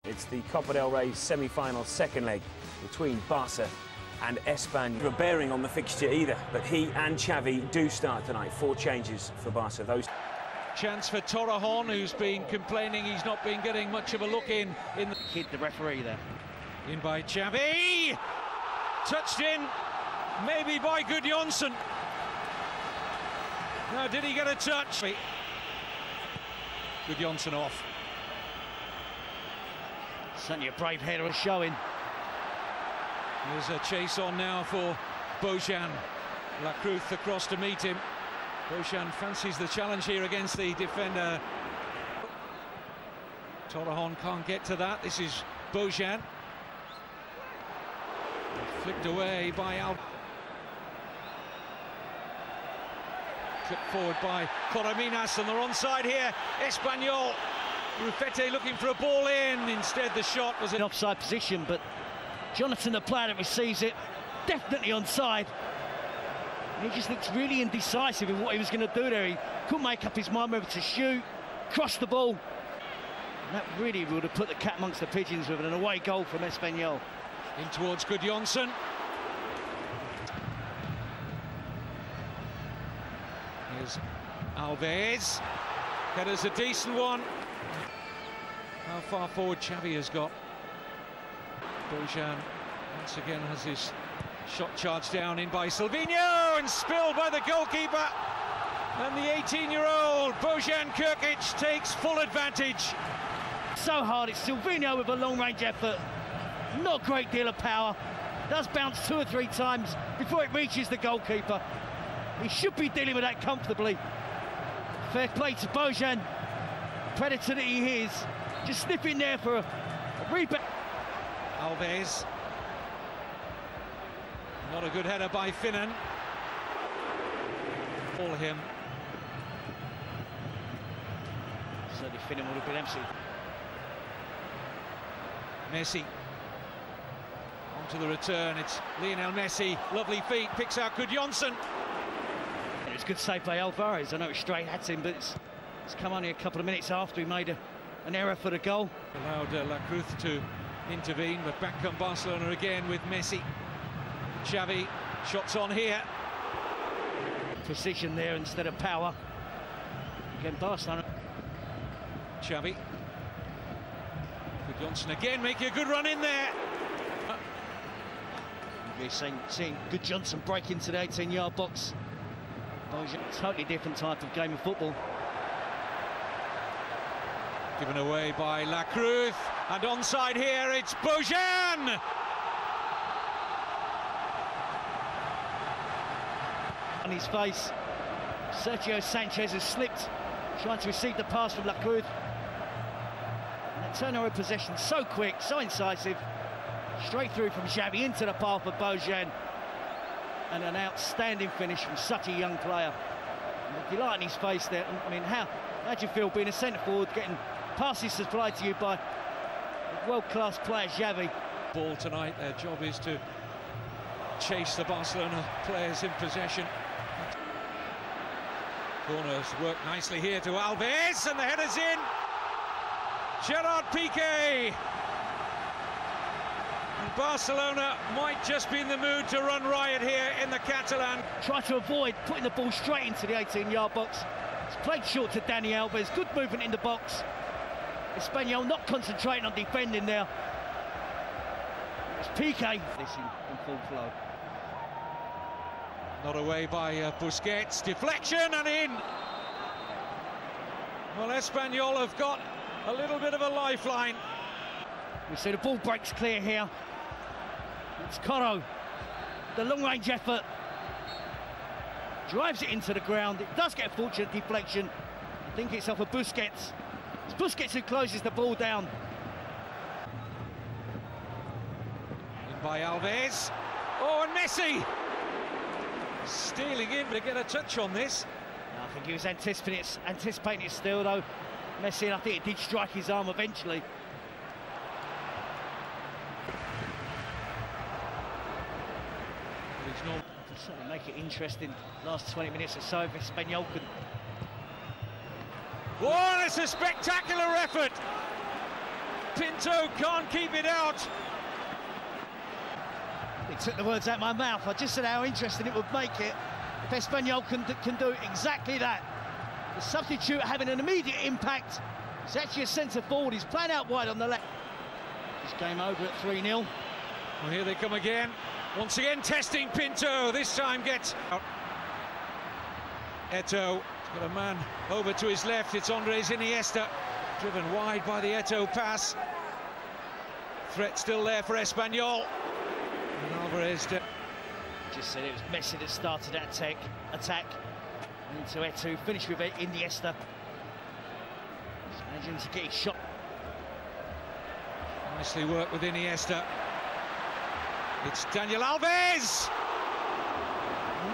It's the Copa del Rey semi-final second leg between Barca and Espanyol. No bearing on the fixture either, but he and Xavi do start tonight. 4 changes for Barca. Those chance for Torrejon, who's been complaining he's not been getting much of a look in the... Hit the referee there. In by Xavi. Touched in, maybe by Gudjonsson. Now, did he get a touch? Gudjonsson off. Certainly a brave header showing. There's a chase on now for Bojan. Lacruz across to meet him. Bojan fancies the challenge here against the defender. Torrejon can't get to that. This is Bojan. Flicked away by Al. Clipped forward by Coraminas, and they're onside here. Espanyol. Rufete looking for a ball in. Instead, the shot was in offside position, but Jonathan, the player that receives it, definitely onside. He just looks really indecisive in what he was going to do there. He couldn't make up his mind whether to shoot, cross the ball. And that really would have put the cat amongst the pigeons with an away goal from Espanyol. In towards Gudjonsson. Here's Alves. Header's a decent one. How far forward Xavi has got. Bojan once again has his shot charged down in by Silvinho and spilled by the goalkeeper. And the 18-year-old Bojan Krkic takes full advantage. So hard, it's Silvinho with a long-range effort. Not a great deal of power. Does bounce 2 or 3 times before it reaches the goalkeeper. He should be dealing with that comfortably. Fair play to Bojan. Predator that he is. Just sniffing there for a rebound. Alves. Not a good header by Finan. All him. Certainly Finan would have been empty. Messi. On to the return. It's Lionel Messi. Lovely feet. Picks out Gudjonsson. It was a good save by Alvarez. I know it's straight at him, but it's come only a couple of minutes after he made an error for the goal. Allowed Lacruz to intervene, but back come Barcelona again with Messi. Xavi, shots on here. Precision there instead of power. Again, Barcelona. Xavi. Gudjonsson again, making a good run in there. You're seeing Gudjonsson break into the 18-yard box. Bojan, totally different type of game of football. Given away by Lacruz, and onside here, it's Bojan! On his face, Sergio Sanchez has slipped, trying to receive the pass from Lacruz. And that turnover possession so quick, so incisive. Straight through from Xavi into the path of Bojan. And an outstanding finish from such a young player. And the delight in his face there. I mean, how do you feel being a centre forward, getting passes supplied to you by world-class player Xavi? Ball tonight, their job is to chase the Barcelona players in possession. Corners work nicely here to Alves, and the header's in. Gerard Piqué. And Barcelona might just be in the mood to run riot here in the Catalan. Try to avoid putting the ball straight into the 18-yard box. It's played short to Dani Alves. Good movement in the box. Espanyol not concentrating on defending there. It's Piqué. This in full flow. Not away by Busquets. Deflection and in. Well, Espanyol have got a little bit of a lifeline. We see the ball breaks clear here. It's Coro. The long-range effort. Drives it into the ground. It does get a fortunate deflection. I think it's off of Busquets. It's Busquets who closes the ball down. In by Alves. Oh, and Messi! Stealing in to get a touch on this. I think he was anticipating it still, though. Messi, and I think it did strike his arm eventually. Certainly make it interesting. Last 20 minutes or so, if Espanyol could. Oh, it's a spectacular effort Pinto can't keep it out. He took the words out of my mouth. I just said how interesting it would make it if Espanyol can do exactly that. The substitute having an immediate impact. He's actually a centre forward. He's playing out wide on the left. This game over at 3-0. Well, here they come again. Once again testing Pinto. This time gets out. Eto'o got a man over to his left. It's Andres Iniesta, driven wide by the Eto'o pass. Threat still there for Espanyol. And Alvarez just said it was Messi that started that attack. Into Eto'o, finished with Iniesta. Just managing to get his shot. Nicely worked with Iniesta. It's Daniel Alves.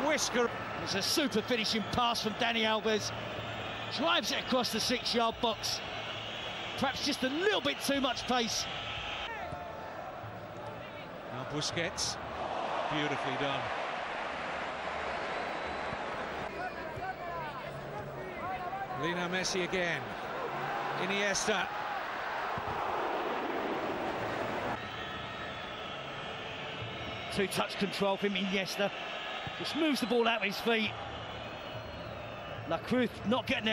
Whisker. It's a super finishing pass from Dani Alves. Drives it across the 6-yard box. Perhaps just a little bit too much pace. Now Busquets. Beautifully done. Lionel Messi again. Iniesta. Two-touch control from Iniesta. Just moves the ball out with his feet. La Cruz not getting there.